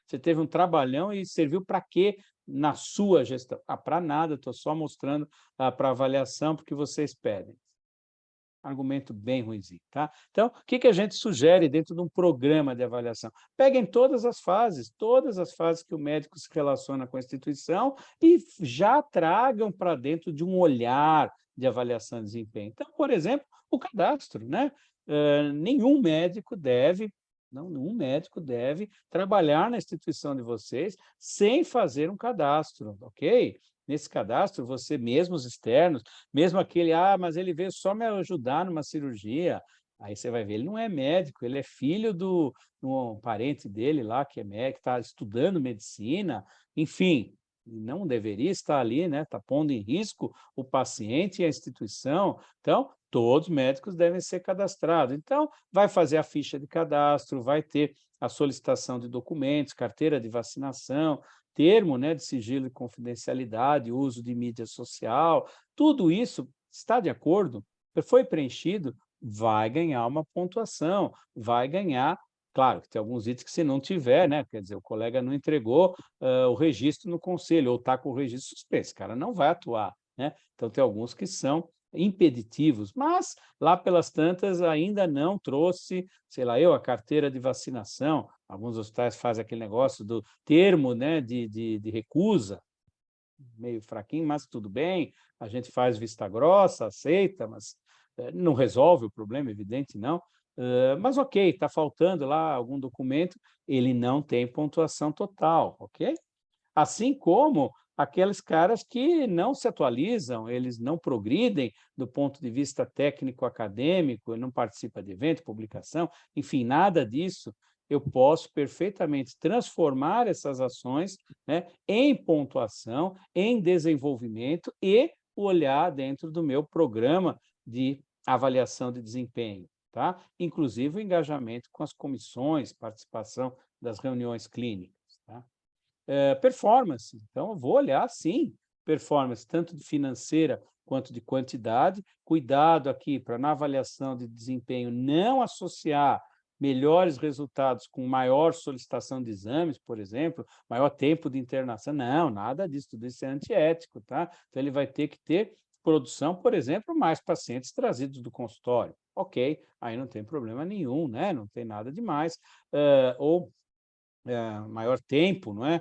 Você teve um trabalhão e serviu para quê na sua gestão? Ah, para nada, estou só mostrando para avaliação porque vocês pedem. Argumento bem ruinzinho, tá? Então, o que que a gente sugere dentro de um programa de avaliação? Peguem todas as fases que o médico se relaciona com a instituição e já tragam para dentro de um olhar de avaliação de desempenho. Então, por exemplo, o cadastro, né? Nenhum médico deve, não, nenhum médico deve trabalhar na instituição de vocês sem fazer um cadastro, ok? Nesse cadastro, você mesmo os externos, mesmo aquele, mas ele veio só me ajudar numa cirurgia. Aí você vai ver, ele não é médico, ele é filho do um parente dele lá, que é médico, está estudando medicina, enfim, não deveria estar ali, né? Está pondo em risco o paciente e a instituição. Então, todos os médicos devem ser cadastrados. Então, vai fazer a ficha de cadastro, vai ter a solicitação de documentos, carteira de vacinação, termo, né, de sigilo e confidencialidade, uso de mídia social, tudo isso está de acordo, foi preenchido, vai ganhar uma pontuação, vai ganhar, claro, que tem alguns itens que se não tiver, né, quer dizer, o colega não entregou o registro no conselho, ou está com o registro suspenso, esse cara não vai atuar, né? Então tem alguns que são impeditivos, mas lá pelas tantas ainda não trouxe, sei lá eu, a carteira de vacinação, alguns hospitais fazem aquele negócio do termo, né, de recusa, meio fraquinho, mas tudo bem, a gente faz vista grossa, aceita, mas não resolve o problema, evidente não, mas ok, está faltando lá algum documento, ele não tem pontuação total, ok? Assim como aqueles caras que não se atualizam, eles não progridem do ponto de vista técnico-acadêmico, não participa de evento, publicação, enfim, nada disso, eu posso perfeitamente transformar essas ações, né, em pontuação, em desenvolvimento e olhar dentro do meu programa de avaliação de desempenho, tá? Inclusive o engajamento com as comissões, participação das reuniões clínicas, tá? Performance, então eu vou olhar sim, performance tanto de financeira quanto de quantidade, cuidado aqui para na avaliação de desempenho não associar melhores resultados com maior solicitação de exames, por exemplo, maior tempo de internação, não, nada disso, tudo isso é antiético, tá? Então ele vai ter que ter produção, por exemplo, mais pacientes trazidos do consultório, ok, aí não tem problema nenhum, né? Não tem nada demais, ou maior tempo, não é?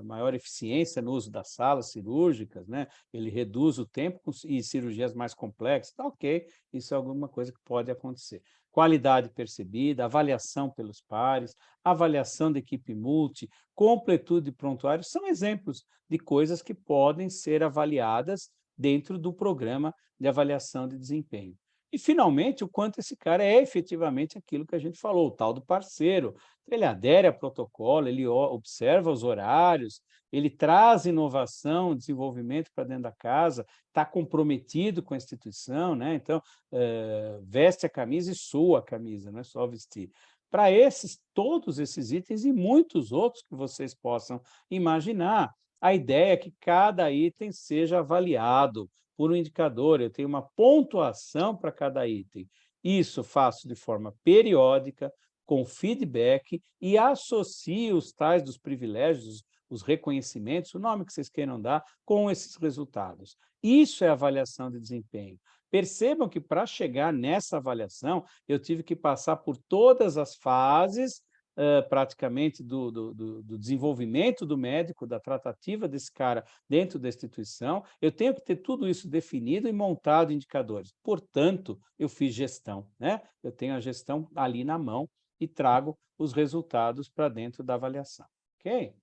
Maior eficiência no uso das salas cirúrgicas, né? Ele reduz o tempo e cirurgias mais complexas, tá ok, isso é alguma coisa que pode acontecer. Qualidade percebida, avaliação pelos pares, avaliação da equipe multi, completude de prontuário, são exemplos de coisas que podem ser avaliadas dentro do programa de avaliação de desempenho. E, finalmente, o quanto esse cara é efetivamente aquilo que a gente falou, o tal do parceiro, ele adere a protocolo, ele observa os horários, ele traz inovação, desenvolvimento para dentro da casa, está comprometido com a instituição, né? Então, veste a camisa e sua a camisa, não é só vestir. Para todos esses itens e muitos outros que vocês possam imaginar, a ideia é que cada item seja avaliado por um indicador, eu tenho uma pontuação para cada item. Isso faço de forma periódica, com feedback e associe os tais dos privilégios, os reconhecimentos, o nome que vocês queiram dar, com esses resultados. Isso é avaliação de desempenho. Percebam que para chegar nessa avaliação, eu tive que passar por todas as fases, praticamente, do desenvolvimento do médico, da tratativa desse cara dentro da instituição, eu tenho que ter tudo isso definido e montado indicadores. Portanto, eu fiz gestão, né? Eu tenho a gestão ali na mão, e trago os resultados para dentro da avaliação, ok?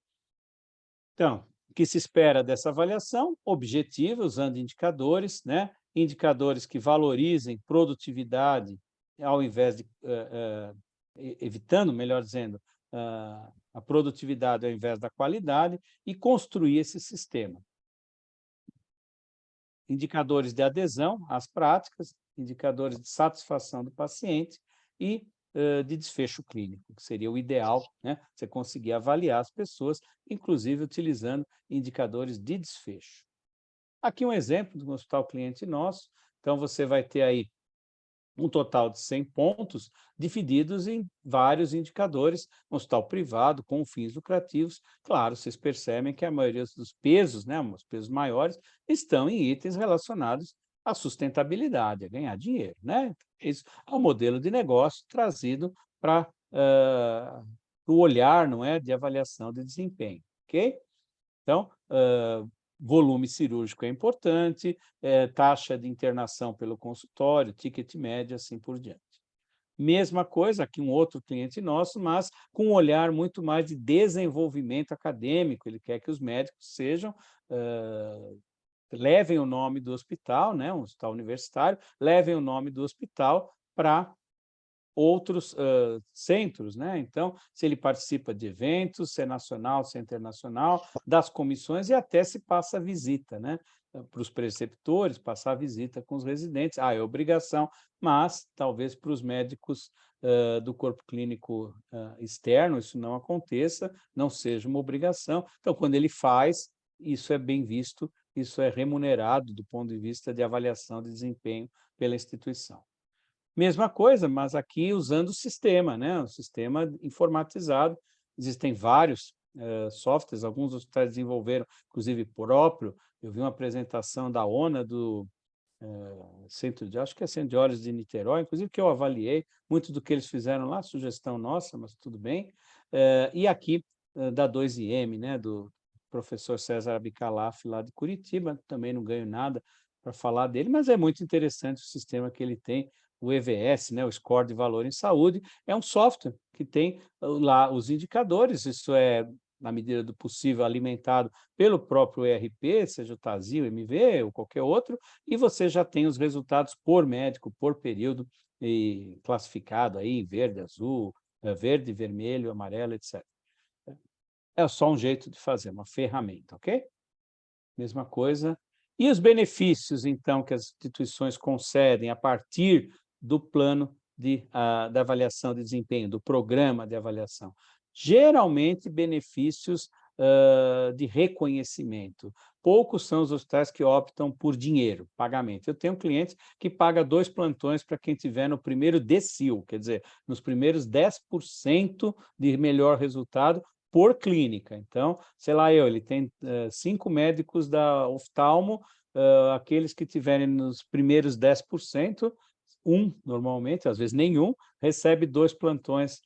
Então, o que se espera dessa avaliação? Objetiva, usando indicadores, né? Indicadores que valorizem produtividade, ao invés de, evitando, melhor dizendo, a produtividade ao invés da qualidade, e construir esse sistema. Indicadores de adesão às práticas, indicadores de satisfação do paciente e de desfecho clínico, que seria o ideal, né? Você conseguir avaliar as pessoas, inclusive utilizando indicadores de desfecho. Aqui um exemplo de um hospital cliente nosso, então você vai ter aí um total de 100 pontos, divididos em vários indicadores, um hospital privado com fins lucrativos. Claro, vocês percebem que a maioria dos pesos, né, os pesos maiores, estão em itens relacionados à sustentabilidade, a ganhar dinheiro, né? Isso é o modelo de negócio trazido para o olhar, não é, de avaliação de desempenho, ok? Então, volume cirúrgico é importante, taxa de internação pelo consultório, ticket médio, assim por diante. Mesma coisa, aqui um outro cliente nosso, mas com um olhar muito mais de desenvolvimento acadêmico, ele quer que os médicos sejam, levem o nome do hospital, né, um hospital universitário, levem o nome do hospital para outros centros, né? Então, se ele participa de eventos, se é nacional, se é internacional, das comissões e até se passa a visita, né? Para os preceptores, passar a visita com os residentes. É obrigação, mas talvez para os médicos do corpo clínico externo isso não aconteça, não seja uma obrigação. Então, quando ele faz, isso é bem visto, isso é remunerado do ponto de vista de avaliação de desempenho pela instituição. Mesma coisa, mas aqui usando o sistema, né? O sistema informatizado. Existem vários softwares, alguns hospitais desenvolveram, inclusive próprio. Eu vi uma apresentação da ONA, do centro de, acho que é Centro de Olhos de Niterói, inclusive que eu avaliei, muito do que eles fizeram lá, sugestão nossa, mas tudo bem. E aqui da 2IM, né? Do professor César Abicalaf, lá de Curitiba, também não ganho nada para falar dele, mas é muito interessante o sistema que ele tem, o EVS, né, o Score de Valor em Saúde, é um software que tem lá os indicadores, isso é, na medida do possível, alimentado pelo próprio ERP, seja o TASI, o MV ou qualquer outro, e você já tem os resultados por médico, por período, e classificado aí em verde, azul, verde, vermelho, amarelo, etc. É só um jeito de fazer, uma ferramenta, ok? Mesma coisa. E os benefícios, então, que as instituições concedem a partir do plano da avaliação de desempenho, do programa de avaliação? Geralmente, benefícios de reconhecimento. Poucos são os hospitais que optam por dinheiro, pagamento. Eu tenho um cliente que paga 2 plantões para quem tiver no primeiro decil, quer dizer, nos primeiros 10% de melhor resultado, por clínica. Então, sei lá, ele tem 5 médicos da oftalmo, aqueles que tiverem nos primeiros 10%, normalmente, às vezes nenhum, recebe 2 plantões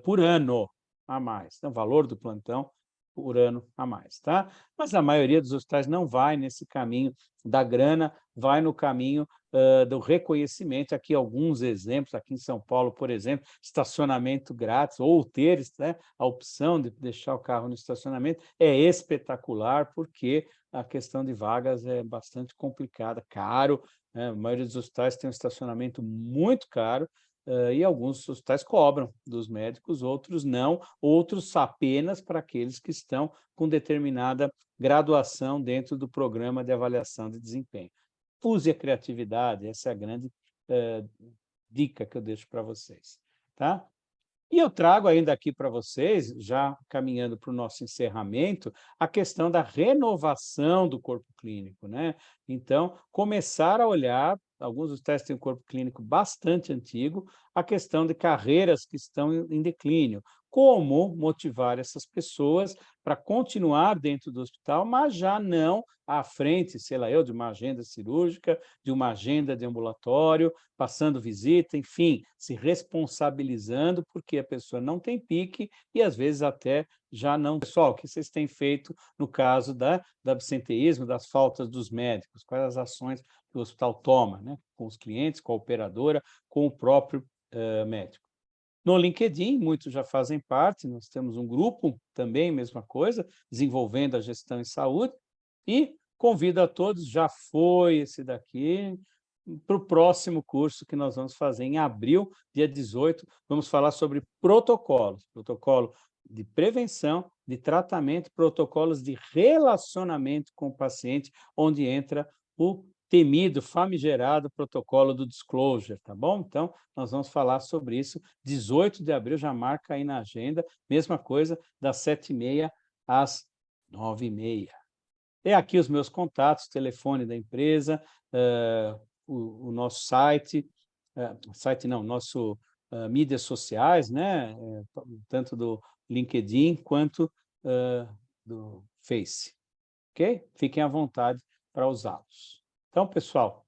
por ano a mais. Então, o valor do plantão por ano a mais, tá? Mas a maioria dos hospitais não vai nesse caminho da grana, vai no caminho do reconhecimento. Aqui alguns exemplos, aqui em São Paulo, por exemplo, estacionamento grátis, ou ter, né, a opção de deixar o carro no estacionamento, é espetacular, porque a questão de vagas é bastante complicada, caro, né? A maioria dos hospitais tem um estacionamento muito caro, e alguns hospitais cobram dos médicos, outros não, outros apenas para aqueles que estão com determinada graduação dentro do programa de avaliação de desempenho. Use a criatividade, essa é a grande dica que eu deixo para vocês, tá? E eu trago ainda aqui para vocês, já caminhando para o nosso encerramento, a questão da renovação do corpo clínico, né? Então, começar a olhar, alguns dos testes têm um corpo clínico bastante antigo, a questão de carreiras que estão em declínio, como motivar essas pessoas para continuar dentro do hospital, mas já não à frente, sei lá eu, de uma agenda cirúrgica, de uma agenda de ambulatório, passando visita, enfim, se responsabilizando, porque a pessoa não tem pique e, às vezes, até já não... Pessoal, o que vocês têm feito no caso do absenteísmo, das faltas dos médicos? Quais as ações que o hospital toma, né? Com os clientes, com a operadora, com o próprio médico? No LinkedIn, muitos já fazem parte, nós temos um grupo também, mesma coisa, desenvolvendo a gestão em saúde, e convido a todos, já foi esse daqui, para o próximo curso que nós vamos fazer em abril, dia 18, vamos falar sobre protocolos, protocolo de prevenção, de tratamento, protocolos de relacionamento com o paciente, onde entra o temido, famigerado protocolo do disclosure, tá bom? Então, nós vamos falar sobre isso, 18 de abril, já marca aí na agenda, mesma coisa, das 7h30 às 9h30. E aqui os meus contatos, telefone da empresa, o nosso site, site não, nosso mídias sociais, né? Tanto do LinkedIn quanto do Face, ok? Fiquem à vontade para usá-los. Então, pessoal,